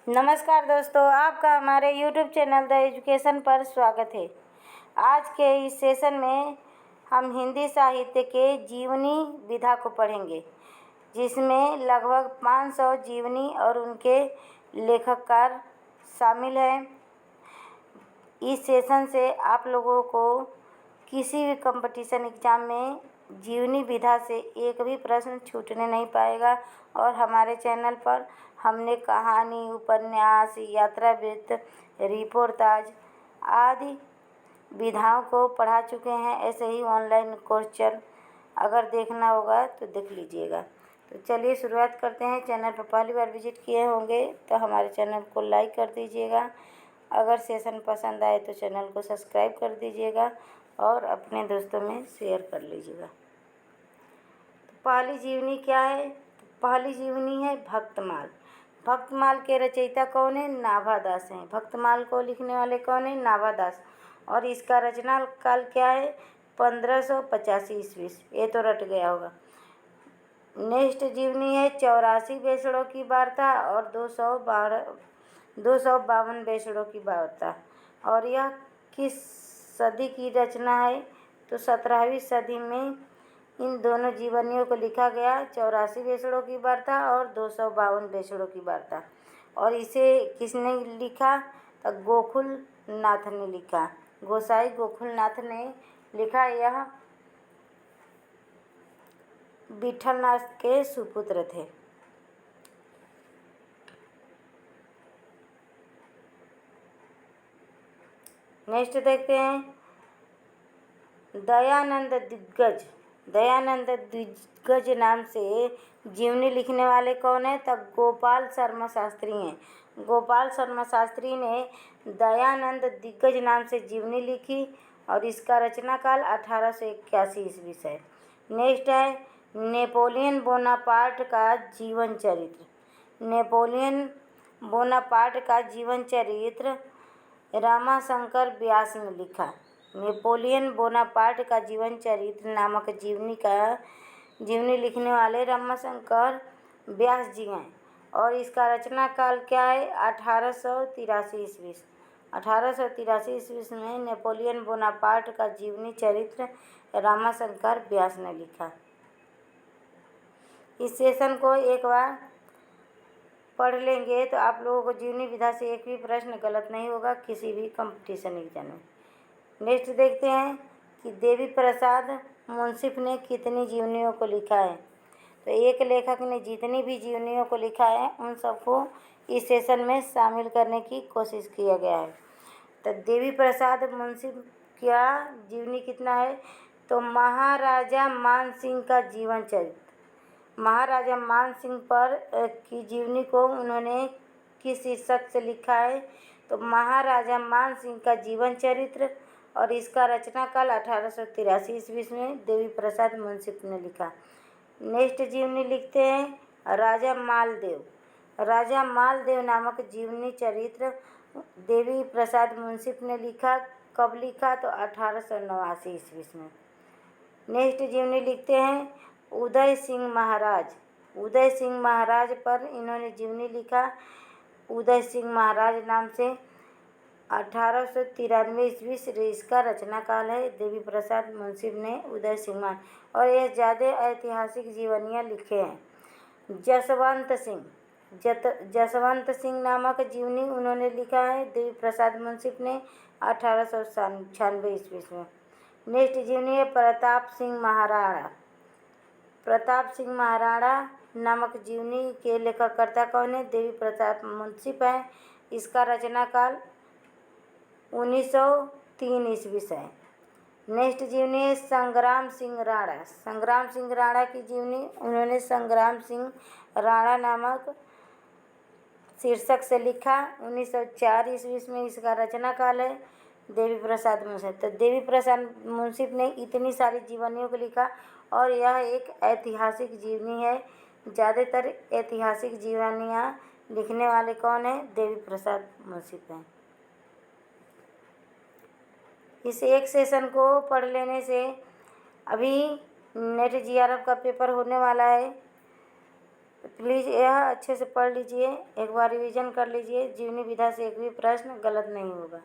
नमस्कार दोस्तों, आपका हमारे YouTube चैनल द एजुकेशन पर स्वागत है। आज के इस सेशन में हम हिंदी साहित्य के जीवनी विधा को पढ़ेंगे, जिसमें लगभग 500 जीवनी और उनके लेखककार शामिल हैं। इस सेशन से आप लोगों को किसी भी कंपटीशन एग्ज़ाम में जीवनी विधा से एक भी प्रश्न छूटने नहीं पाएगा। और हमारे चैनल पर हमने कहानी, उपन्यास, यात्रा वृत्त, रिपोर्टाज आदि विधाओं को पढ़ा चुके हैं। ऐसे ही ऑनलाइन कोर्स अगर देखना होगा तो देख लीजिएगा। तो चलिए शुरुआत करते हैं। चैनल पर पहली बार विजिट किए होंगे तो हमारे चैनल को लाइक कर दीजिएगा। अगर सेशन पसंद आए तो चैनल को सब्सक्राइब कर दीजिएगा और अपने दोस्तों में शेयर कर लीजिएगा। तो पहली जीवनी क्या है? तो पहली जीवनी है भक्तमाल। भक्तमाल के रचयिता कौन है? नाभादास हैं। भक्तमाल को लिखने वाले कौन है? नाभादास। और इसका रचना काल क्या है? 1585 ईस्वी। ये तो रट गया होगा। नेक्स्ट जीवनी है 84 बेसड़ों की वार्ता और 252 बेसड़ों की वार्ता। और यह किस सदी की रचना है? तो 17वीं सदी में इन दोनों जीवनियों को लिखा गया। 84 बेसड़ों की वार्ता और 252 बेसड़ों की वार्ता। और इसे किसने लिखा? तो गोकुल नाथ ने लिखा। गोसाई गोकुल नाथ ने लिखा। यह विठलनाथ के सुपुत्र थे। नेक्स्ट देखते हैं दयानंद दिग्गज। दयानंद दिग्गज नाम से जीवनी लिखने वाले कौन है? तब गोपाल शर्मा शास्त्री हैं। गोपाल शर्मा शास्त्री ने दयानंद दिग्गज नाम से जीवनी लिखी और इसका रचना काल 1881 ईस्वी से है। नेक्स्ट है नेपोलियन बोनापार्ट का जीवन चरित्र। नेपोलियन बोनापार्ट का जीवन चरित्र रमाशंकर व्यास ने लिखा। नेपोलियन बोनापार्ट का जीवन चरित्र नामक जीवनी लिखने वाले रमाशंकर व्यास जी हैं। और इसका रचना काल क्या है? 1883 ईस्वी। 1883 ईस्वी में नेपोलियन बोनापार्ट का जीवनी चरित्र रमाशंकर व्यास ने लिखा। इस सेशन को एक बार पढ़ लेंगे तो आप लोगों को जीवनी विधा से एक भी प्रश्न गलत नहीं होगा किसी भी कंपटीशन एग्जाम में। नेक्स्ट देखते हैं कि देवी प्रसाद मुंसिफ ने कितनी जीवनियों को लिखा है। तो एक लेखक ने जितनी भी जीवनियों को लिखा है उन सबको इस सेशन में शामिल करने की कोशिश किया गया है। तो देवी प्रसाद मुंसिफ क्या जीवनी कितना है? तो महाराजा मान सिंह का जीवन चरित्र। महाराजा मान सिंह पर की जीवनी को उन्होंने किस शीर्षक से लिखा है? तो महाराजा मान सिंह का जीवन चरित्र। और इसका रचना काल 1883 ईस्वी में देवी प्रसाद मुंसिफ ने लिखा। नेक्स्ट जीवनी लिखते हैं राजा मालदेव। राजा मालदेव नामक जीवनी चरित्र देवी प्रसाद मुंसिफ ने लिखा। कब लिखा? तो 1889 ईस्वी में। नेक्स्ट जीवनी लिखते हैं उदय सिंह महाराज। उदय सिंह महाराज पर इन्होंने जीवनी लिखा। उदय सिंह महाराज नाम से 1893 ईस्वी से इसका रचना काल है। देवी प्रसाद मुंसिफ ने उदय सिंह महाराज और यह ज़्यादा ऐतिहासिक जीवनियाँ लिखे हैं। जसवंत सिंह नामक जीवनी उन्होंने लिखा है देवी प्रसाद मुंसिफ ने 1896 ईस्वी में। नेक्स्ट जीवनी है प्रताप सिंह महाराणा। प्रताप सिंह महाराणा नामक जीवनी के लेखकर्ता कौन है? देवी प्रसाद मुंसिफ है। इसका रचना काल 1903 ईस्वी से है। नेक्स्ट जीवनी है संग्राम सिंह राणा। संग्राम सिंह राणा की जीवनी उन्होंने संग्राम सिंह राणा नामक शीर्षक से लिखा। 1904 ईस्वी में इसका रचना काल है। देवी प्रसाद मुंसिफ। तो देवी प्रसाद मुंसिफ ने इतनी सारी जीवनियों को लिखा और यह एक ऐतिहासिक जीवनी है। ज़्यादातर ऐतिहासिक जीवनियाँ लिखने वाले कौन है? देवी प्रसाद मुंसिफ हैं। इस एक सेशन को पढ़ लेने से अभी नेट जीआरएफ का पेपर होने वाला है तो प्लीज़ यह अच्छे से पढ़ लीजिए, एक बार रिवीजन कर लीजिए। जीवनी विधा से एक भी प्रश्न गलत नहीं होगा।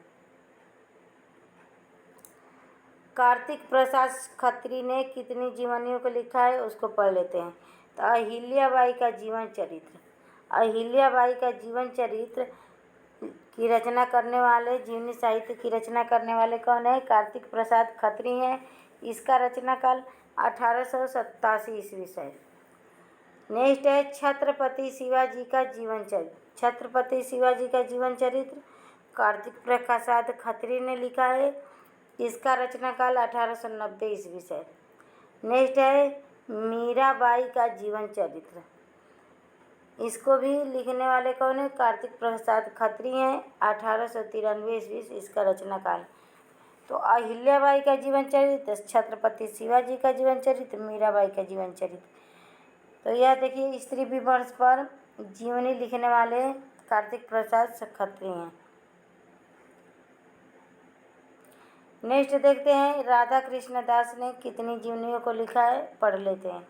कार्तिक प्रसाद खत्री ने कितनी जीवनियों को लिखा है उसको पढ़ लेते हैं। तो अहिल्याबाई का जीवन चरित्र, अहिल्याबाई का जीवन चरित्र की रचना करने वाले, जीवनी साहित्य की रचना करने वाले कौन है? कार्तिक प्रसाद खत्री हैं। इसका रचना काल 1887 ईस्वी से है। नेक्स्ट है छत्रपति शिवाजी का जीवन चरित्र। छत्रपति शिवाजी का जीवन चरित्र कार्तिक प्रसाद खत्री ने लिखा है। इसका रचना काल 1890 ईस्वी से है। नेक्स्ट है मीराबाई का जीवन चरित्र। इसको भी लिखने वाले कौन है? कार्तिक प्रसाद खत्री हैं। 1893 ईस्वी से इसका रचना काल। तो अहिल्याबाई का जीवन चरित्र, छत्रपति शिवाजी का जीवन चरित्र, मीराबाई का जीवन चरित्र। तो यह देखिए स्त्री विमर्श पर जीवनी लिखने वाले कार्तिक प्रसाद खत्री हैं। नेक्स्ट देखते हैं राधा कृष्ण दास ने कितनी जीवनियों को लिखा है, पढ़ लेते हैं।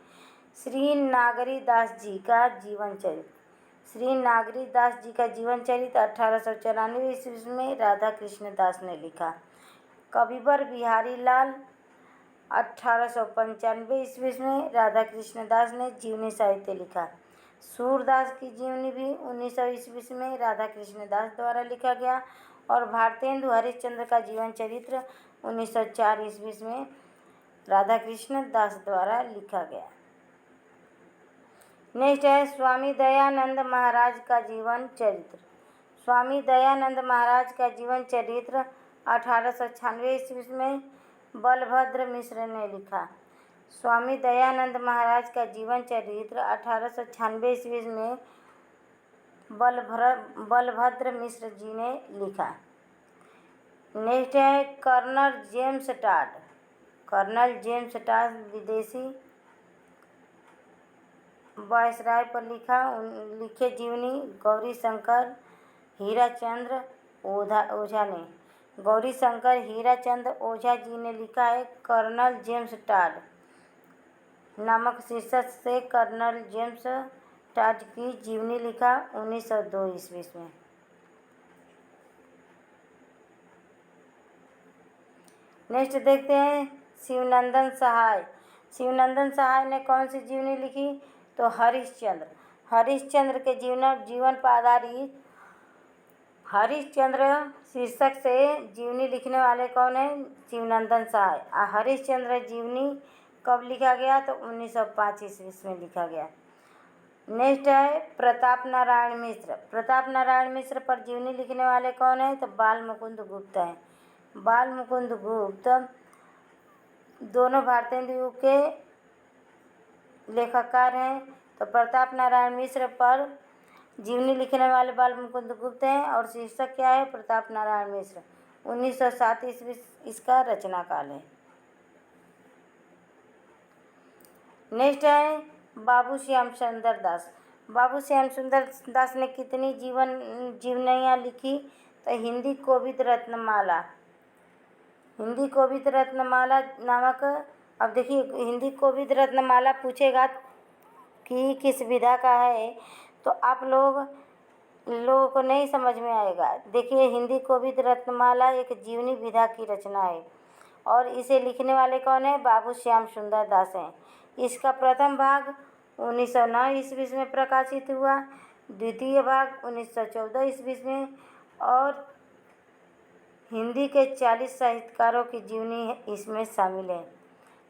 श्री नागरी दास जी का जीवन चरित्र। श्री नागरी दास जी का जीवन चरित्र 1894 ईस्वी में राधा कृष्ण दास ने लिखा। कविवर बिहारी लाल 1895 ईस्वी में राधा कृष्ण दास ने जीवनी साहित्य लिखा। सूरदास की जीवनी भी 1900 ईस्वी में राधा कृष्ण दास द्वारा लिखा गया। और भारतेंदु हरिश्चंद्र का जीवन चरित्र 1904 ईस्वी में राधा कृष्ण दास द्वारा लिखा गया। नेक्स्ट है स्वामी दयानंद महाराज का जीवन चरित्र। स्वामी दयानंद महाराज का जीवन चरित्र 1896 ईस्वी में बलभद्र मिश्र ने लिखा। स्वामी दयानंद महाराज का जीवन चरित्र 1896 ईस्वी में बलभद्र मिश्र जी ने लिखा। नेक्स्ट है colonel James Tod. Colonel James Tod विदेशी वायसराय पर लिखे जीवनी गौरी शंकर हीराचंद्र ओझा ने। गौरी शंकर हीराचंद्र ओझा जी ने लिखा है। कर्नल जेम्स टाड नामक शीर्षक से कर्नल जेम्स टाड की जीवनी लिखा 1902 ईस्वी में। नेक्स्ट देखते हैं शिवनंदन सहाय। शिवनंदन सहाय ने कौन सी जीवनी लिखी? तो हरिश्चंद्र। हरिश्चंद्र के जीवन पर आधारित हरिश्चंद्र शीर्षक से जीवनी लिखने वाले कौन है? शिवनंदन सहाय। हरिश्चंद्र जीवनी कब लिखा गया? तो 1905 ईस्वी में लिखा गया। नेक्स्ट है प्रताप नारायण मिश्र। प्रताप नारायण मिश्र पर जीवनी लिखने वाले कौन है? तो बाल मुकुंद गुप्त हैं। बाल मुकुंद गुप्त दोनों भारतेंदु युग के लेखककार हैं। तो प्रताप नारायण मिश्र पर जीवनी लिखने वाले बाल मुकुंद गुप्त हैं और शीर्षक क्या है? प्रताप नारायण मिश्र। 1907 ईस्वी इसका रचना काल है। नेक्स्ट है बाबू श्याम सुंदर दास। बाबू श्याम सुंदर दास ने कितनी जीवनियाँ लिखी? तो हिंदी कोविद रत्नमाला। हिंदी कोविद रत्नमाला नामक, अब देखिए हिंदी कोविद रत्नमाला पूछेगा कि किस विधा का है तो आप लोगों को नहीं समझ में आएगा। देखिए हिंदी कोविद रत्नमाला एक जीवनी विधा की रचना है और इसे लिखने वाले कौन है? बाबू श्याम सुंदर दास हैं। इसका प्रथम भाग 1909 ईस्वी में प्रकाशित हुआ, द्वितीय भाग 1914 ईस्वी में और हिंदी के 40 साहित्यकारों की जीवनी इसमें शामिल है।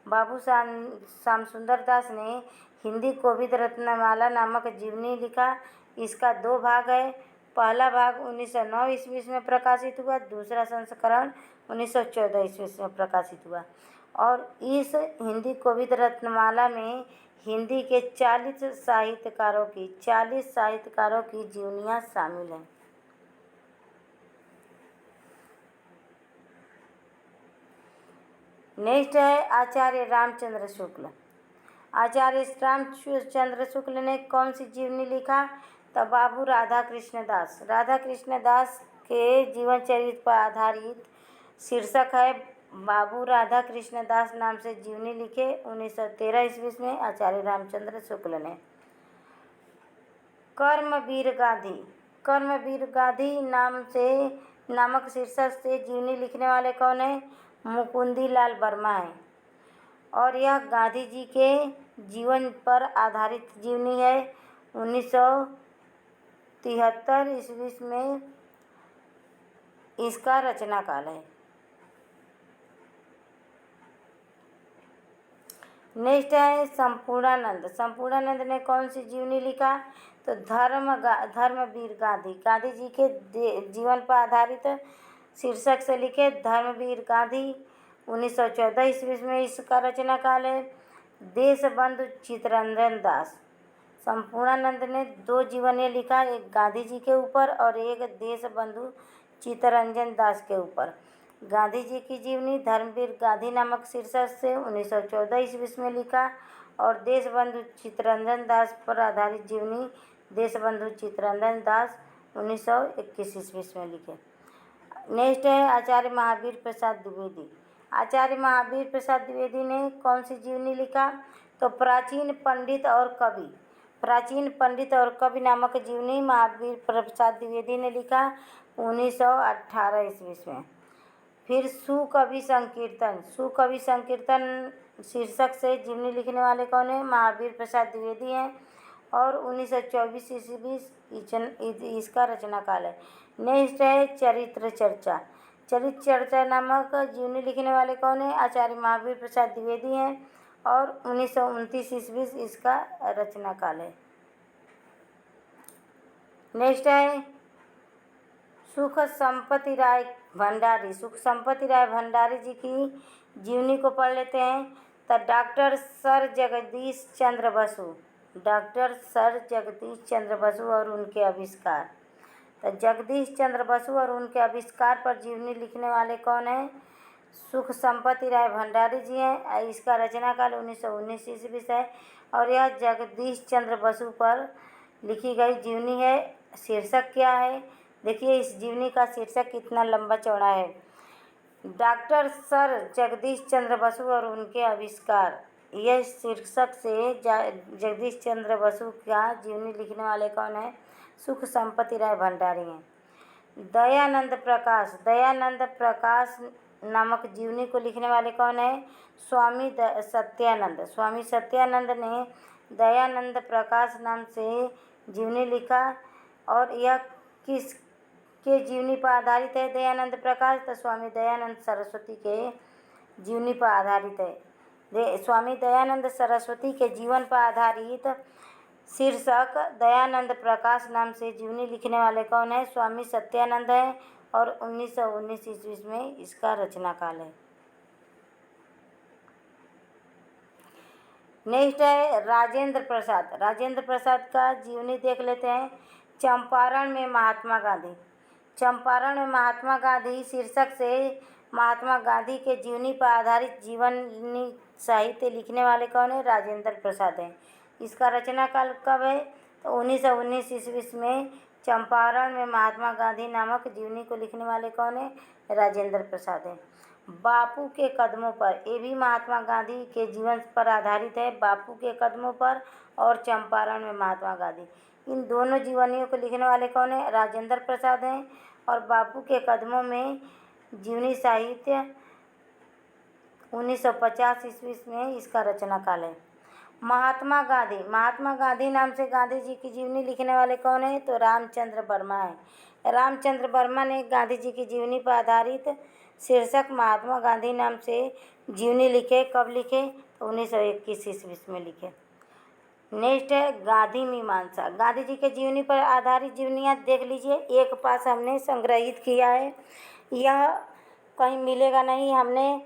बाबू श्याम सुंदर दास ने हिंदी कोविद रत्नमाला नामक जीवनी लिखा। इसका 2 भाग है। पहला भाग 1909 ईस्वी में प्रकाशित हुआ, दूसरा संस्करण 1914 ईस्वी में प्रकाशित हुआ। और इस हिंदी कोविद रत्नमाला में हिंदी के 40 साहित्यकारों की जीवनियाँ शामिल हैं। नेक्स्ट है आचार्य रामचंद्र शुक्ल। आचार्य रामचंद्र शुक्ल ने कौन सी जीवनी लिखा? तो बाबू राधा कृष्ण दास। राधा कृष्ण दास के जीवन चरित्र पर आधारित शीर्षक है बाबू राधा कृष्ण दास नाम से जीवनी लिखे 1913 ईस्वी में आचार्य रामचंद्र शुक्ल ने। कर्मवीर गांधी। कर्मवीर गांधी नामक शीर्षक से जीवनी लिखने वाले कौन है? मुकुंदी लाल वर्मा है। और यह गांधी जी के जीवन पर आधारित जीवनी है। 1973 ईस्वी में इसका रचना काल है। नेक्स्ट है संपूर्णानंद। संपूर्णानंद ने कौन सी जीवनी लिखा? तो धर्मवीर गांधी। गांधी जी के जीवन पर आधारित शीर्षक से लिखे धर्मवीर गांधी। 1914 ईस्वी में इसका रचना काल है। देशबंधु चित्तरंजन दास। संपूर्णानंद ने 2 जीवनी लिखा, एक गांधी जी के ऊपर और एक देशबंधु चित्तरंजन दास के ऊपर। गांधी जी की जीवनी धर्मवीर गांधी नामक शीर्षक से 1914 ईस्वी में लिखा और देशबंधु चित्तरंजन दास पर आधारित जीवनी देशबंधु चित्तरंजन दास 1921 ईस्वी में लिखे। नेक्स्ट है आचार्य महावीर प्रसाद द्विवेदी। आचार्य महावीर प्रसाद द्विवेदी ने कौन सी जीवनी लिखा? तो प्राचीन पंडित और कवि। प्राचीन पंडित और कवि नामक जीवनी महावीर प्रसाद द्विवेदी ने लिखा 1918 ईस्वी में। फिर सुकवि संकीर्तन। सुकवि संकीर्तन शीर्षक से जीवनी लिखने वाले कौन है? महावीर प्रसाद द्विवेदी हैं और 1924 ईस्वी इसका रचना काल है। नेक्स्ट है चरित्र चर्चा। चरित्र चर्चा नामक जीवनी लिखने वाले कौन है? आचार्य महावीर प्रसाद द्विवेदी हैं और 1929 ईस्वी इसका रचना काल है। नेक्स्ट है सुख संपत्ति राय भंडारी। सुख संपत्ति राय भंडारी जी की जीवनी को पढ़ लेते हैं। तो डॉक्टर सर जगदीश चंद्र बसु। डॉक्टर सर जगदीश चंद्र बसु और उनके आविष्कार। तो जगदीश चंद्र बसु और उनके आविष्कार पर जीवनी लिखने वाले कौन है? सुख संपत्ति राय भंडारी जी हैं। इसका रचना काल 1919 ईस्वी है और यह जगदीश चंद्र बसु पर लिखी गई जीवनी है। शीर्षक क्या है? देखिए इस जीवनी का शीर्षक कितना लंबा चौड़ा है। डॉक्टर सर जगदीश चंद्र बसु और उनके आविष्कार। यह शीर्षक से जगदीश चंद्र बसु का जीवनी लिखने वाले कौन है? सुख संपत्ति राय भंडारी हैं। दयानंद प्रकाश। दयानंद प्रकाश नामक जीवनी को लिखने वाले कौन है? स्वामी सत्यानंद। स्वामी सत्यानंद ने दयानंद प्रकाश नाम से जीवनी लिखा और यह किस के जीवनी पर आधारित है? दयानंद प्रकाश। तो स्वामी दयानंद सरस्वती के जीवनी पर आधारित है। स्वामी दयानंद सरस्वती के जीवन पर आधारित शीर्षक दयानंद प्रकाश नाम से जीवनी लिखने वाले कौन है? स्वामी सत्यानंद है और 1919 ईस्वी में इसका रचना काल है। नेक्स्ट है राजेंद्र प्रसाद। राजेंद्र प्रसाद का जीवनी देख लेते हैं। चंपारण में महात्मा गांधी। चंपारण में महात्मा गांधी शीर्षक से महात्मा गांधी के जीवनी पर आधारित जीवनी साहित्य लिखने वाले कौन है? राजेंद्र प्रसाद हैं। इसका रचना काल कब है? तो 1919 ईस्वी में चंपारण में महात्मा गांधी नामक जीवनी को लिखने वाले कौन है? राजेंद्र प्रसाद हैं। बापू के कदमों पर, ये भी महात्मा गांधी के जीवन पर आधारित है। बापू के कदमों पर और चंपारण में महात्मा गांधी, इन दोनों जीवनियों को लिखने वाले कौन है? राजेंद्र प्रसाद हैं। और बापू के कदमों में जीवनी साहित्य 1950 ईस्वी में इसका रचना काल है। महात्मा गांधी। महात्मा गांधी नाम से गांधी जी की जीवनी लिखने वाले कौन है? तो रामचंद्र वर्मा है। रामचंद्र वर्मा ने गांधी जी की जीवनी पर आधारित शीर्षक महात्मा गांधी नाम से जीवनी लिखे। कब लिखे? तो 1921 ईस्वी में लिखे। नेक्स्ट है गांधी मीमांसा। गांधी जी के जीवनी पर आधारित जीवनियाँ देख लीजिए। एक पास हमने संग्रहित किया है, यह कहीं मिलेगा नहीं। हमने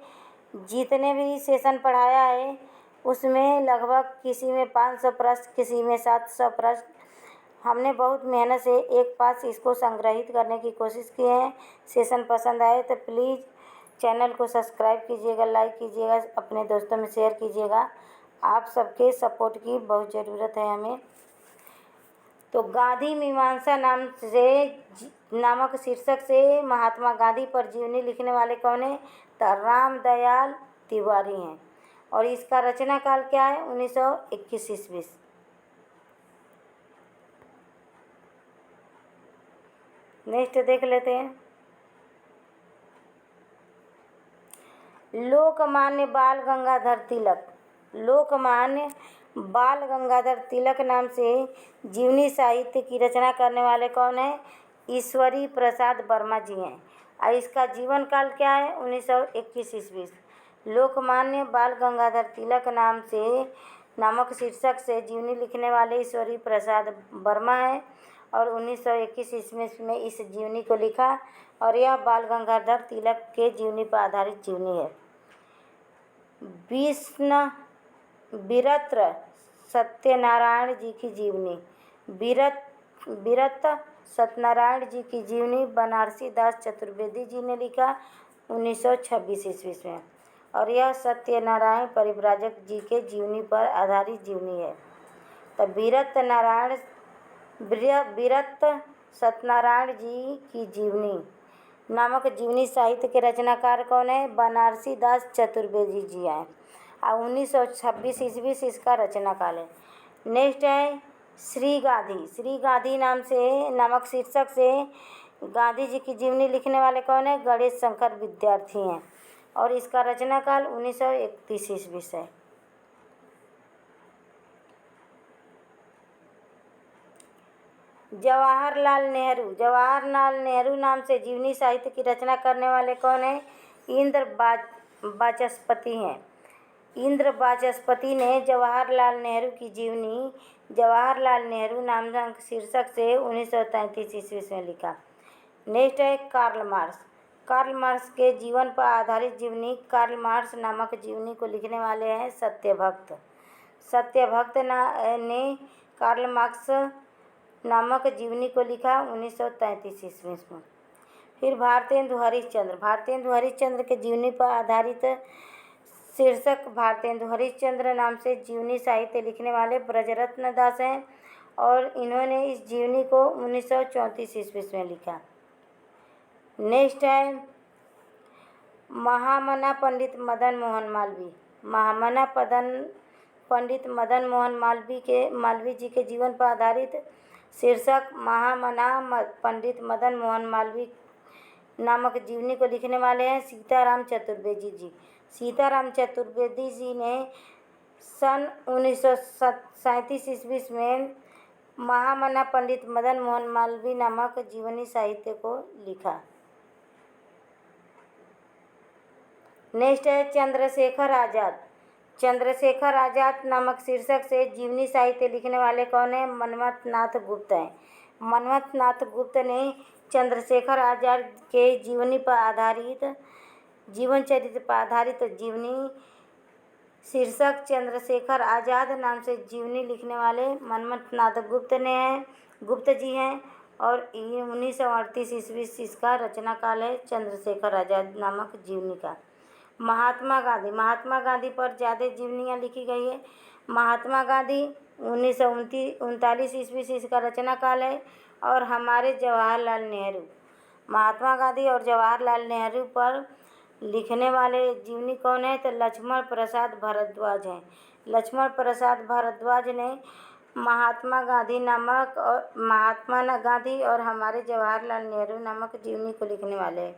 जितने भी सेशन पढ़ाया है उसमें लगभग किसी में 500 प्रश्न, किसी में 700 प्रश्न, हमने बहुत मेहनत से एक पास इसको संग्रहित करने की कोशिश की है। सेशन पसंद आए तो प्लीज़ चैनल को सब्सक्राइब कीजिएगा, लाइक कीजिएगा, अपने दोस्तों में शेयर कीजिएगा। आप सबके सपोर्ट की बहुत ज़रूरत है हमें। तो गांधी मीमांसा नामक शीर्षक से महात्मा गांधी पर जीवनी लिखने वाले कौन है? तो रामदयाल तिवारी हैं और इसका रचना काल क्या है? 1921 ईस्वी। नेक्स्ट देख लेते हैं। लोकमान्य बाल गंगाधर तिलक। लोकमान्य बाल गंगाधर तिलक नाम से जीवनी साहित्य की रचना करने वाले कौन है? ईश्वरी प्रसाद वर्मा जी हैं। और इसका जीवन काल क्या है? 1921 ईस्वी। लोकमान्य बाल गंगाधर तिलक नामक शीर्षक से जीवनी लिखने वाले ईश्वरी प्रसाद वर्मा है और 1921 ईस्वी में इस जीवनी को लिखा और यह बाल गंगाधर तिलक के जीवनी पर आधारित जीवनी है। वीरत्र सत्यनारायण जी की जीवनी। वीरत सत्यनारायण जी की जीवनी बनारसी दास चतुर्वेदी जी ने लिखा 1926 ईस्वी में और यह सत्यनारायण परिव्राजक जी के जीवनी पर आधारित जीवनी है। तो वीरत सत्यनारायण जी की जीवनी नामक जीवनी साहित्य के रचनाकार कौन है? बनारसी दास चतुर्वेदी जी हैं और 1926 ईस्वी से इसका रचना काल है। नेक्स्ट है श्री गांधी। श्री गांधी नामक शीर्षक से गांधी जी की जीवनी लिखने वाले कौन है? गणेश शंकर विद्यार्थी हैं और इसका रचना काल 1931 ईस्वी से। जवाहरलाल नेहरू। जवाहरलाल नेहरू नाम से जीवनी साहित्य की रचना करने वाले कौन है? इंद्र वाचस्पति हैं। इंद्र वाचस्पति ने जवाहरलाल नेहरू की जीवनी जवाहरलाल नेहरू नामक शीर्षक से 1933 ईस्वी में लिखा। नेक्स्ट है कार्ल मार्क्स। कार्ल मार्क्स के जीवन पर आधारित जीवनी कार्ल मार्क्स नामक जीवनी को लिखने वाले हैं सत्यभक्त। सत्यभक्त ने कार्ल मार्क्स नामक जीवनी को लिखा 1933 ईस्वी में। फिर भारतेंदु हरिश्चंद्र। भारतेंदु हरिश्चंद्र के जीवनी पर आधारित शीर्षक भारतेंदु हरिश्चंद्र नाम से जीवनी साहित्य लिखने वाले ब्रजरत्न दास हैं और इन्होंने इस जीवनी को 1934 ईस्वी में लिखा। नेक्स्ट है महामना पंडित मदन मोहन मालवीय। महामना पंडित मदन मोहन मालवीय जी के जीवन पर आधारित शीर्षक महामना पंडित मदन मोहन मालवीय नामक जीवनी को लिखने वाले हैं सीताराम चतुर्वेदी जी। सीताराम चतुर्वेदी जी ने सन 1937 ईस्वी में महामना पंडित मदन मोहन मालवीय नामक जीवनी साहित्य को लिखा। नेक्स्ट है चंद्रशेखर आज़ाद। चंद्रशेखर आज़ाद नामक शीर्षक से जीवनी साहित्य लिखने वाले कौन है? मनमथ नाथ गुप्त हैं। मनमथ नाथ गुप्त ने चंद्रशेखर आज़ाद के जीवन चरित्र पर आधारित जीवनी शीर्षक चंद्रशेखर आज़ाद नाम से जीवनी लिखने वाले मनमथ नाथ गुप्त जी हैं और 1938 ईस्वी से इसका रचना काल है चंद्रशेखर आज़ाद नामक जीवनी का। महात्मा गांधी पर ज़्यादा जीवनियाँ लिखी गई है। महात्मा गांधी 1939 ईस्वी से इसका रचना काल है और हमारे जवाहरलाल नेहरू। महात्मा गांधी और जवाहरलाल नेहरू पर लिखने वाले जीवनी कौन है? तो लक्ष्मण प्रसाद भारद्वाज हैं। लक्ष्मण प्रसाद भारद्वाज ने महात्मा गांधी और हमारे जवाहरलाल नेहरू नामक जीवनी को लिखने वाले हैं।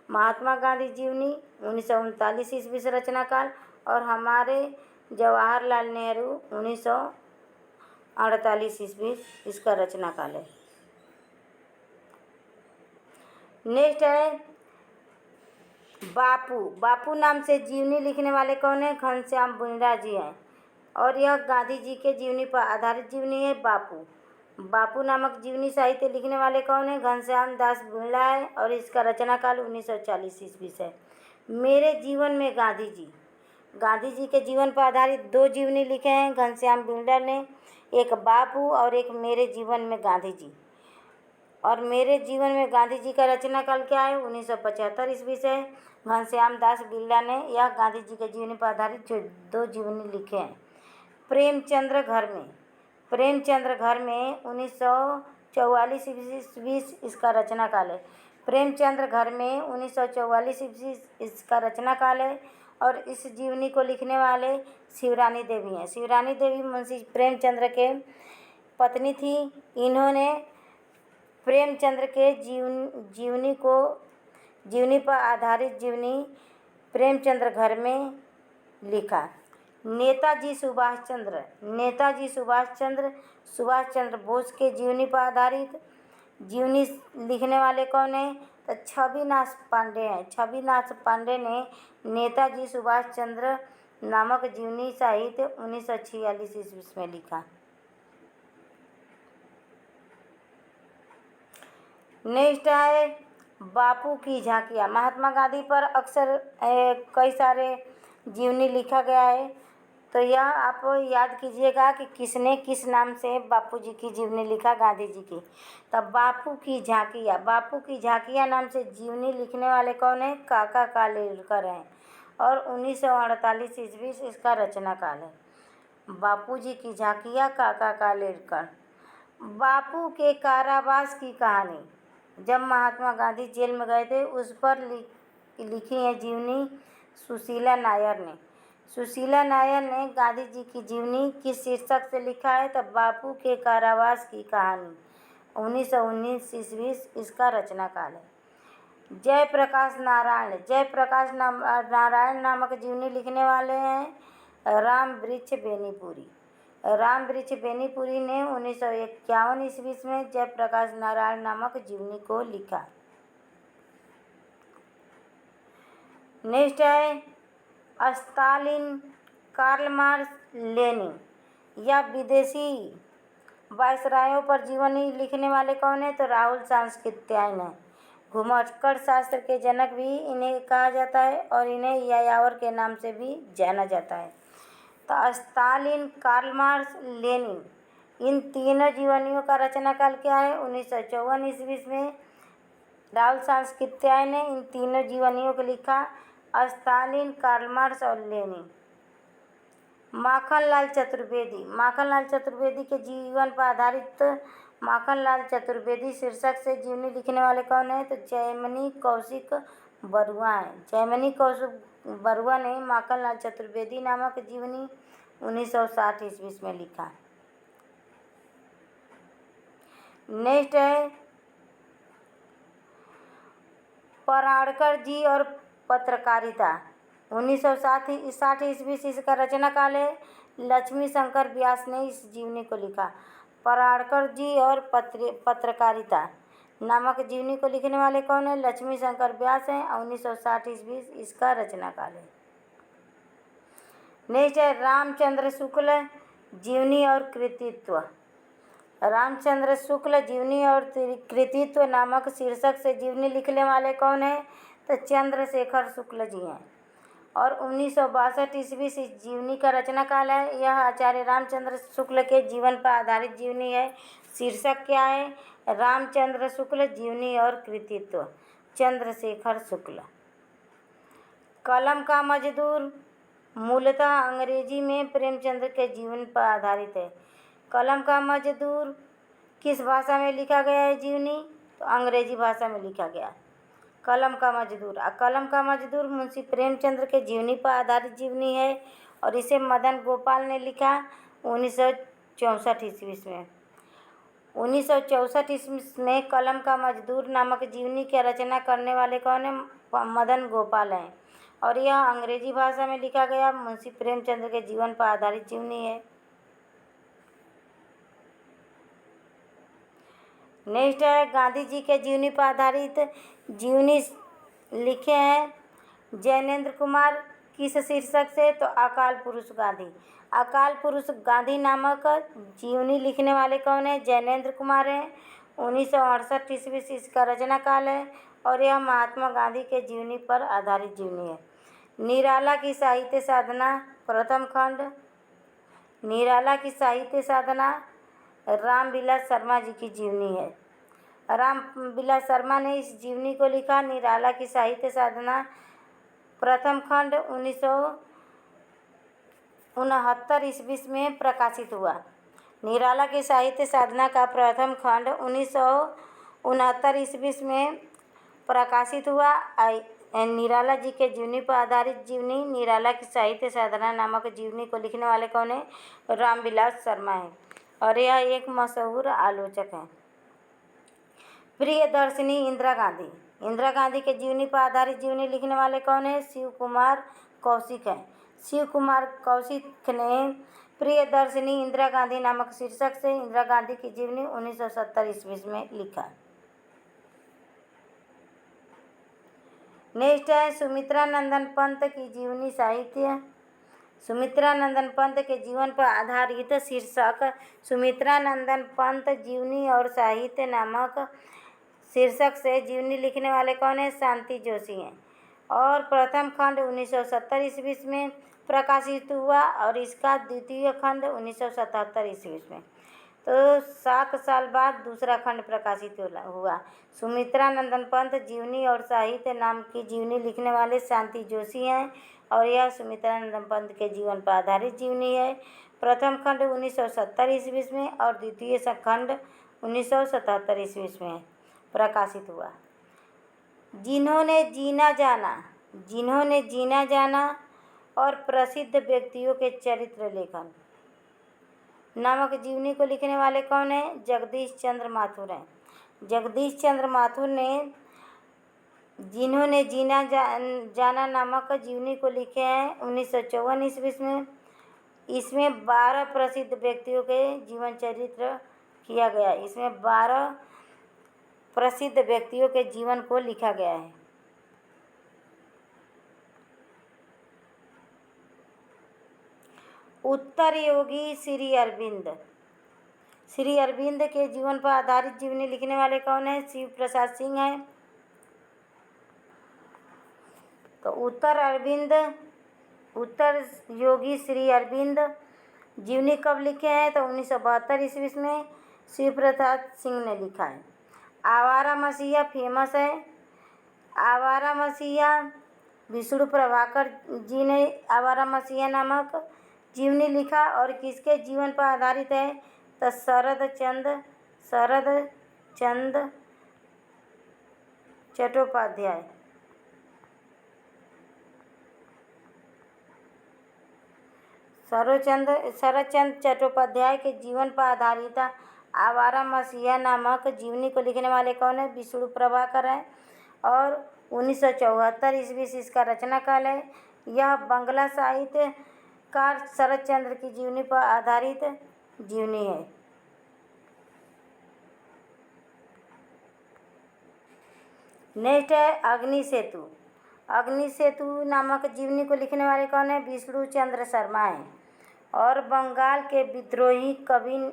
महात्मा गांधी जीवनी 1939 ईस्वी से रचना काल और हमारे जवाहरलाल नेहरू 1948 ईस्वी इसका रचना काल है। नेक्स्ट है बापू नाम से जीवनी लिखने वाले कौन है? घनश्याम बुनरा जी हैं और यह गांधी जी के जीवनी पर आधारित जीवनी है। बापू नामक जीवनी साहित्य लिखने वाले कौन है? घनश्याम दास बुनरा है और इसका रचना काल 1940 ईस्वी से। मेरे जीवन में गांधी जी के जीवन पर आधारित 2 जीवनी लिखे हैं घनश्याम बुनरा ने, एक बापू और एक मेरे जीवन में गांधी जी। और मेरे जीवन में गांधी जी का रचना काल क्या है? 1975 ईस्वी से। घनश्याम दास बिरला ने यह गांधी जी के जीवनी पर आधारित 2 जीवनी लिखे हैं। प्रेमचंद्र घर में 1944 ईस्वी इसका रचना काल है। प्रेमचंद्र घर में 1944 ईस्वी इसका रचना काल है और इस जीवनी को लिखने वाले शिवरानी देवी हैं। शिवरानी देवी मुंशी प्रेमचंद्र के पत्नी थी। इन्होंने प्रेमचंद्र के जीवनी पर आधारित जीवनी प्रेमचंद्र घर में लिखा। नेताजी सुभाष चंद्र बोस के जीवनी पर आधारित जीवनी लिखने वाले कौन है? तो छविनाश पांडे हैं। छविनाश पांडे ने नेताजी सुभाष चंद्र नामक जीवनी साहित्य 1946 ईस्वी में लिखा। नेक्स्ट है बापू की झांकियाँ। महात्मा गांधी पर अक्सर कई सारे जीवनी लिखा गया है, तो यह आप याद कीजिएगा कि किसने किस नाम से बापू जी की जीवनी लिखा, गांधी जी की। तब बापू की झांकियाँ नाम से जीवनी लिखने वाले कौन है? काका कालेलकर हैं और 1948 ईस्वी इसका रचना काल है। बापू जी की झांकियाँ, काका कालेलकर। बापू के कारावास की कहानी, जब महात्मा गांधी जेल में गए थे उस पर लिखी है जीवनी सुशीला नायर ने गांधी जी की जीवनी किस शीर्षक से लिखा है? तब बापू के कारावास की कहानी 1919 ईस्वी इसका रचना काल है। जयप्रकाश नारायण नामक जीवनी लिखने वाले हैं राम वृक्ष बेनीपुरी ने 1951 ईस्वी में जयप्रकाश नारायण नामक जीवनी को लिखा। नेक्स्ट है स्टालिन, कार्ल मार्क्स, लेनिन। या विदेशी वायसरायों पर जीवनी लिखने वाले कौन है? तो राहुल सांस्कृत्यायन है। घुमक्कड़ शास्त्र के जनक भी इन्हें कहा जाता है और इन्हें यायावर के नाम से भी जाना जाता है। तो स्टालिन, कार्ल मार्क्स, लेनिन, इन तीनों जीवनियों का रचना काल क्या है? 1954 ईस्वी में राहुल सांस्कृत्यायन ने इन तीनों जीवनियों को लिखा, स्टालिन, कार्ल मार्क्स और लेनिन। माखनलाल चतुर्वेदी के जीवन पर आधारित माखनलाल चतुर्वेदी शीर्षक से जीवनी लिखने वाले कौन है? तो जयमनी कौशिक बरुआ हैं। जयमनी कौशिक बरुआ ने माखनलाल चतुर्वेदी नामक जीवनी 1960 ईस्वी में लिखा। नेक्स्ट है पराड़कर जी और पत्रकारिता। 1960 ईस्वी से इसका रचना काल है। लक्ष्मी शंकर व्यास ने इस जीवनी को लिखा। पराड़कर जी और पत्रकारिता नामक जीवनी को लिखने वाले कौन है? लक्ष्मी शंकर व्यास हैं। 1960 ईस्वी इसका रचना काल है। नेक्स्ट है रामचंद्र शुक्ल, जीवनी और कृतित्व। रामचंद्र शुक्ल जीवनी और कृतित्व नामक शीर्षक से जीवनी लिखने वाले कौन है? तो चंद्रशेखर शुक्ल जी हैं और 1962 ईस्वी से जीवनी का रचना काल है। यह आचार्य रामचंद्र शुक्ल के जीवन पर आधारित जीवनी है। शीर्षक क्या है? रामचंद्र शुक्ल, जीवनी और कृतित्व, चंद्रशेखर शुक्ल। कलम का मजदूर मूलतः अंग्रेजी में प्रेमचंद्र के जीवन पर आधारित है। कलम का मजदूर किस भाषा में लिखा गया है जीवनी? तो अंग्रेजी भाषा में लिखा गया कलम का मजदूर मुंशी प्रेमचंद्र के जीवनी पर आधारित जीवनी है और इसे मदन गोपाल ने लिखा 1964 ईस्वी में। 1964 ईस्वी में कलम का मजदूर नामक जीवनी की रचना करने वाले कौन है? मदन गोपाल हैं और यह अंग्रेजी भाषा में लिखा गया मुंशी प्रेमचंद्र के जीवन पर आधारित जीवनी है। नेक्स्ट है गांधी जी के जीवनी पर आधारित जीवनी लिखे हैं जैनेंद्र कुमार। किस शीर्षक से? तो अकाल पुरुष गांधी नामक जीवनी लिखने वाले कौन है? जैनेंद्र कुमार हैं। 1968 ईस्वी से इसका रचना काल है और यह महात्मा गांधी के जीवनी पर आधारित जीवनी है। निराला की साहित्य साधना प्रथम खंड। निराला की साहित्य साधना रामविलास शर्मा जी की जीवनी है। रामविलास शर्मा ने इस जीवनी को लिखा। निराला की साहित्य साधना प्रथम खंड 1969 ईस्वी में प्रकाशित हुआ। निराला की साहित्य साधना का प्रथम खंड 1969 ईस्वी में प्रकाशित हुआ। निराला जी के जीवनी पर आधारित जीवनी निराला की साहित्य साधना नामक जीवनी को लिखने वाले कौन है? रामविलास शर्मा हैं और यह एक मशहूर आलोचक हैं। प्रियदर्शिनी इंदिरा गांधी। इंदिरा गांधी के जीवनी पर आधारित जीवनी लिखने वाले कौन है? शिव कुमार कौशिक हैं। शिव कुमार कौशिक ने प्रियदर्शिनी इंदिरा गांधी नामक शीर्षक से इंदिरा गांधी की जीवनी 1970 ईस्वी में लिखा। नेक्स्ट है सुमित्रा नंदन पंत की जीवनी साहित्य। सुमित्रा नंदन पंत के जीवन पर आधारित शीर्षक सुमित्रा नंदन पंत जीवनी और साहित्य नामक शीर्षक से जीवनी लिखने वाले कौन है? शांति जोशी हैं। और प्रथम खंड 1970 ईस्वी में प्रकाशित हुआ और इसका द्वितीय खंड 1977 ईस्वी में। तो 7 साल बाद दूसरा खंड प्रकाशित हुआ। सुमित्रा नंदन पंत जीवनी और साहित्य नाम की जीवनी लिखने वाले शांति जोशी हैं और यह सुमित्रा नंदन पंत के जीवन पर आधारित जीवनी है। प्रथम खंड 1970 ईस्वी में और द्वितीय खंड 1977 ईस्वी में प्रकाशित हुआ। जिन्होंने जीना जाना और प्रसिद्ध व्यक्तियों के चरित्र लेखन नामक जीवनी को लिखने वाले कौन है? जगदीश चंद्र माथुर हैं। जगदीश चंद्र माथुर ने जिन्होंने जीना जाना नामक जीवनी को लिखे हैं 1954 ईस्वी में। इसमें 12 प्रसिद्ध व्यक्तियों के जीवन चरित्र किया गया है। इसमें 12 प्रसिद्ध व्यक्तियों के जीवन को लिखा गया है। उत्तर योगी श्री अरविंद के जीवन पर आधारित जीवनी लिखने वाले कौन है? शिव प्रसाद सिंह हैं। तो उत्तर योगी श्री अरविंद जीवनी कब लिखे हैं? तो 1972 ईस्वी में शिव प्रसाद सिंह ने लिखा है। आवारा मसीहा फेमस है। आवारा मसीहा विष्णु प्रभाकर जी ने आवारा मसीहा नामक जीवनी लिखा और किसके जीवन पर आधारित है? तो शरद चंद चट्टोपाध्याय। शरदचंद्र चट्टोपाध्याय के जीवन पर आधारित आवारा मसीहा नामक जीवनी को लिखने वाले कौन है? विष्णु प्रभाकर है और 1974 ईस्वी से इसका रचना काल है। यह बंगला साहित्यकार शरदचंद्र की जीवनी पर आधारित जीवनी है। नेक्स्ट है अग्नि सेतु नामक जीवनी को लिखने वाले कौन है? विष्णु चंद्र शर्मा हैं और बंगाल के विद्रोही कवि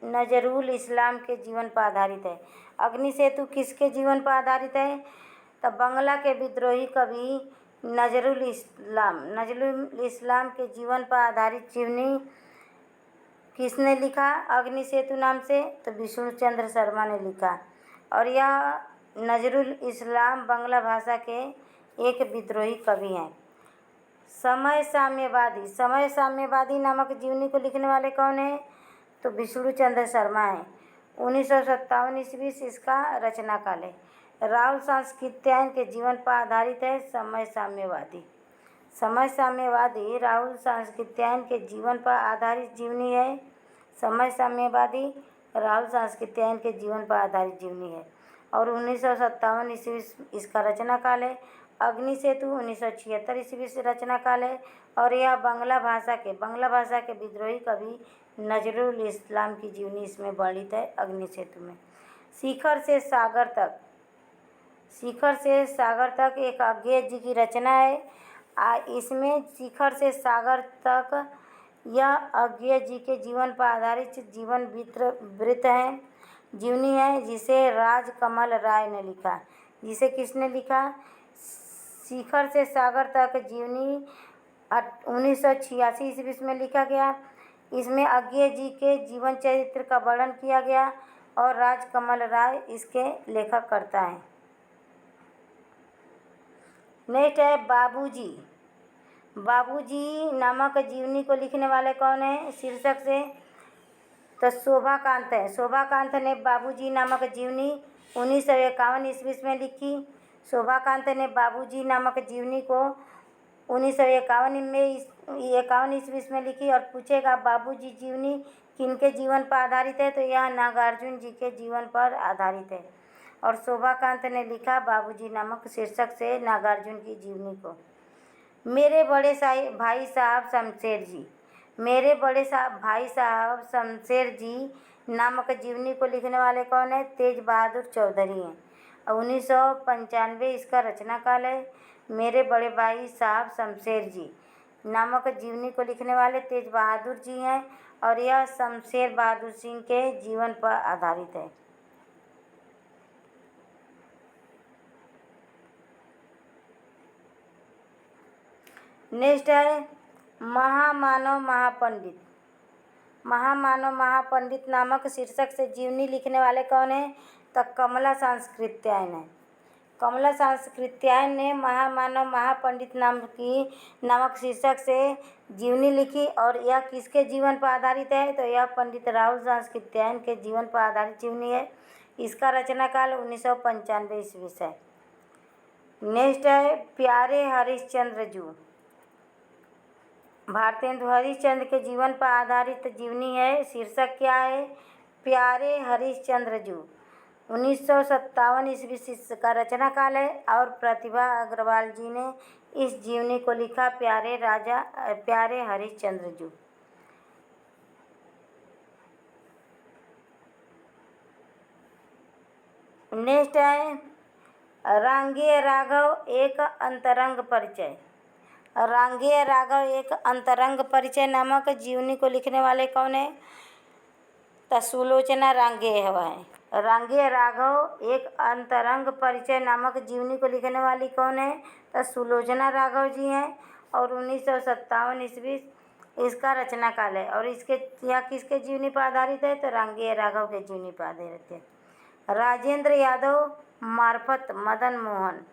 नजरुल इस्लाम के जीवन पर आधारित है। अग्नि सेतु किसके जीवन पर आधारित है? तो बंगला के विद्रोही कवि नजरुल इस्लाम के जीवन पर आधारित जीवनी किसने लिखा अग्नि सेतु नाम से? तो विष्णु चंद्र शर्मा ने लिखा और यह नजरुल इस्लाम बांग्ला भाषा के एक विद्रोही कवि हैं। समय साम्यवादी नामक जीवनी को लिखने वाले कौन है? तो विष्णु चंद्र शर्मा हैं। 1957 ईस्वी से इसका रचना काल है। राहुल सांस्कृत्यायन के जीवन पर आधारित है समय साम्यवादी राहुल सांस्कृत्यायन के जीवन पर आधारित जीवनी है। समय साम्यवादी राहुल सांस्कृत्यायन के जीवन पर आधारित जीवनी है और 1957 ईस्वी इसका रचना काल है। अग्नि सेतु 1976 ईस्वी से रचना काल है और यह बांग्ला भाषा के विद्रोही कवि नजरुल इस्लाम की जीवनी इसमें वर्णित है। अग्नि सेतु में शिखर से सागर तक एक अज्ञेय जी की रचना है। इसमें शिखर से सागर तक यह अज्ञेय जी के जीवन पर आधारित जीवन वृत्त है जीवनी है जिसे राजकमल राय ने लिखा। जिसे किसने लिखा? शिखर से सागर तक जीवनी 1986 ईस्वी में लिखा गया। इसमें अज्ञेय जी के जीवन चरित्र का वर्णन किया गया और राजकमल राय इसके लेखक करता है। नेक्स्ट है बाबूजी नामक जीवनी को लिखने वाले कौन है? शीर्षक से तो शोभाकांत है। शोभाकांत ने बाबूजी नामक जीवनी 1951 ईस्वी में लिखी। शोभाकांत ने बाबूजी नामक जीवनी को 1951 ईस्वी में लिखी और पूछेगा बाबूजी जीवनी किनके जीवन पर आधारित है? तो यह नागार्जुन जी के जीवन पर आधारित है। और शोभाकांत ने लिखा बाबूजी नामक शीर्षक से नागार्जुन की जीवनी को। मेरे बड़े भाई साहब शमशेर जी। मेरे बड़े भाई साहब शमशेर जी नामक जीवनी को लिखने वाले कौन है? तेज बहादुर चौधरी हैं। 1995 इसका रचना काल है। मेरे बड़े भाई साहब शमशेर जी नामक जीवनी को लिखने वाले तेज बहादुर जी हैं और यह शमशेर बहादुर सिंह के जीवन पर आधारित है। नेक्स्ट है महामानव महापंडित। महामानव महापंडित नामक शीर्षक से जीवनी लिखने वाले कौन है? तो कमला सांस्कृत्यायन है। कमला सांस्कृत्यायन ने महामानव महापंडित नामक शीर्षक से जीवनी लिखी और यह किसके जीवन पर आधारित है? तो यह पंडित राहुल सांस्कृत्यायन के जीवन पर आधारित जीवनी है। इसका रचना काल 1995 ईस्वी से। नेक्स्ट है प्यारे हरिश्चंद्र जू। भारतेंदु हरिश्चंद्र के जीवन पर आधारित जीवनी है। शीर्षक क्या है? प्यारे हरिश्चंद्र जू। 1957 ईस्वी का रचना काल है और प्रतिभा अग्रवाल जी ने इस जीवनी को लिखा। प्यारे हरिश्चंद्र जू। नेक्स्ट है रांगेय राघव एक अंतरंग परिचय। रांगेय राघव एक अंतरंग परिचय नामक जीवनी को लिखने वाले कौन है? तो सुलोचना रांगेय है। रांगेय राघव एक अंतरंग परिचय नामक जीवनी को लिखने वाली कौन है? तो सुलोचना राघव जी हैं और 1957 ईस्वी इसका रचना काल है और यह किसके जीवनी पर आधारित है? तो रांगेय राघव के जीवनी पर आधारित है। राजेंद्र यादव मार्फत मदन मोहन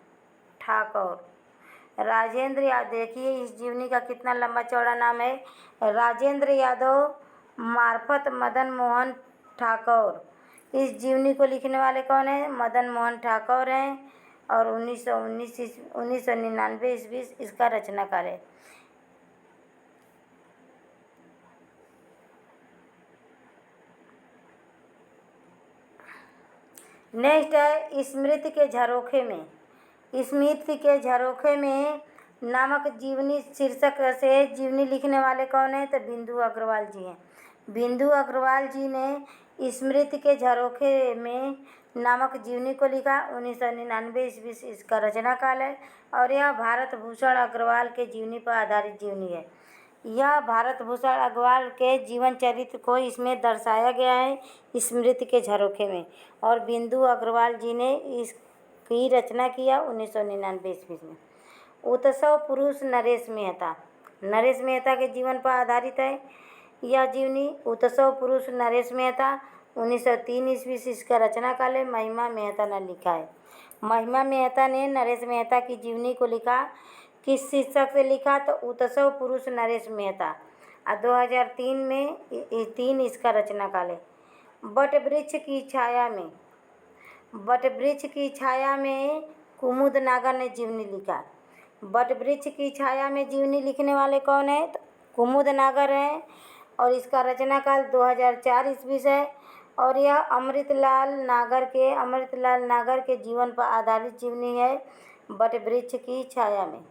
ठाकुर। राजेंद्र यादव, देखिए इस जीवनी का कितना लंबा चौड़ा नाम है। राजेंद्र यादव मार्फत मदन मोहन ठाकुर। इस जीवनी को लिखने वाले कौन है? मदन मोहन ठाकुर हैं और 1999 ईस्वी इसका रचना काल है। नेक्स्ट है स्मृति के झरोखे में। स्मृति के झरोखे में नामक जीवनी शीर्षक से जीवनी लिखने वाले कौन है? तो बिंदु अग्रवाल जी हैं। बिंदु अग्रवाल जी ने स्मृति के झरोखे में नामक जीवनी को लिखा। 1999 ईस्वी इसका रचना काल है और यह भारत भूषण अग्रवाल के जीवनी पर आधारित जीवनी है। यह भारत भूषण अग्रवाल के जीवन चरित्र को इसमें दर्शाया गया है स्मृति के झरोखे में और बिंदु अग्रवाल जी ने इसकी रचना किया 1999 ईस्वी में। उत्सव पुरुष नरेश मेहता। नरेश मेहता के जीवन पर आधारित है यह जीवनी। उत्सव पुरुष नरेश मेहता 1903 ईस्वी इसका रचना काल है। महिमा मेहता ने लिखा है। महिमा मेहता ने नरेश मेहता की जीवनी को लिखा। किस शीर्षक से लिखा? तो उत्सव पुरुष नरेश मेहता। 2003 में 3 इसका रचना काल है। बट वृक्ष की छाया में। बट वृक्ष की छाया में कुमुद नागर ने जीवनी लिखा। बट वृक्ष की छाया में जीवनी लिखने वाले कौन है? तो कुमुद नागर हैं और इसका रचना काल 2004 ईस्वी से है और यह अमृतलाल नागर के जीवन पर आधारित जीवनी है बट वृक्ष की छाया में।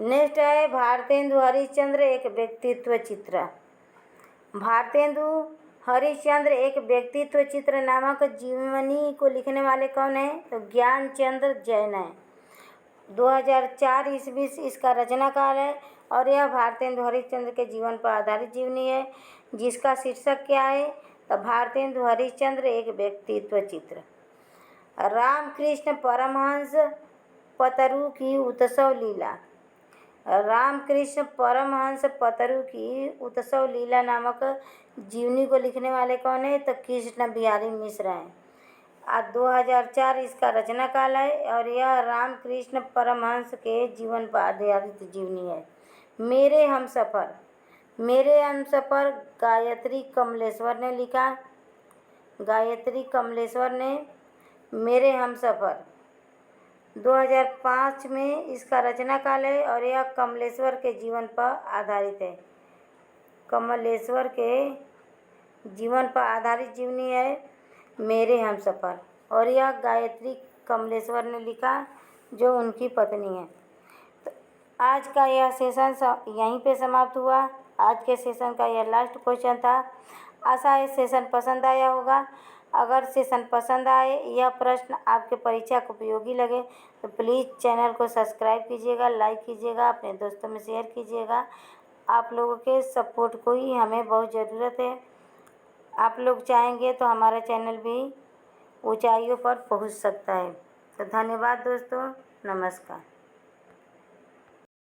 नेक्स्ट है भारतेंदु हरिश्चंद्र एक व्यक्तित्व चित्र। भारतेंदु हरिश्चंद्र एक व्यक्तित्व चित्र नामक जीवनी को लिखने वाले कौन है? तो ज्ञानचंद्र जैन है। 2004 ईस्वी इसका रचना काल है और यह भारतेंदु हरिश्चंद्र के जीवन पर आधारित जीवनी है जिसका शीर्षक क्या है? तो भारतेंदु हरिश्चंद्र एक व्यक्तित्व चित्र। रामकृष्ण परमहंस पतरु की उत्सव लीला। रामकृष्ण परमहंस पतरु की उत्सव लीला नामक जीवनी को लिखने वाले कौन है? तो कृष्ण बिहारी मिश्र हैं। 2004 इसका रचना काल है और यह रामकृष्ण परमहंस के जीवन पर आधारित जीवनी है। मेरे हमसफ़र। मेरे हमसफ़र गायत्री कमलेश्वर ने लिखा। गायत्री कमलेश्वर ने मेरे हमसफ़र 2005 में इसका रचना काल है और यह कमलेश्वर के जीवन पर आधारित है। कमलेश्वर के जीवन पर आधारित जीवनी है मेरे हमसफ़र, और यह गायत्री कमलेश्वर ने लिखा जो उनकी पत्नी है। तो आज का यह सेशन यहीं पे समाप्त हुआ। आज के सेशन का यह लास्ट क्वेश्चन था। आशा है सेशन पसंद आया होगा। अगर सेशन पसंद आए, यह प्रश्न आपके परीक्षा को उपयोगी लगे तो प्लीज़ चैनल को सब्सक्राइब कीजिएगा, लाइक कीजिएगा, अपने दोस्तों में शेयर कीजिएगा। आप लोगों के सपोर्ट को ही हमें बहुत ज़रूरत है। आप लोग चाहेंगे तो हमारा चैनल भी ऊंचाइयों पर पहुंच सकता है। तो धन्यवाद दोस्तों, नमस्कार।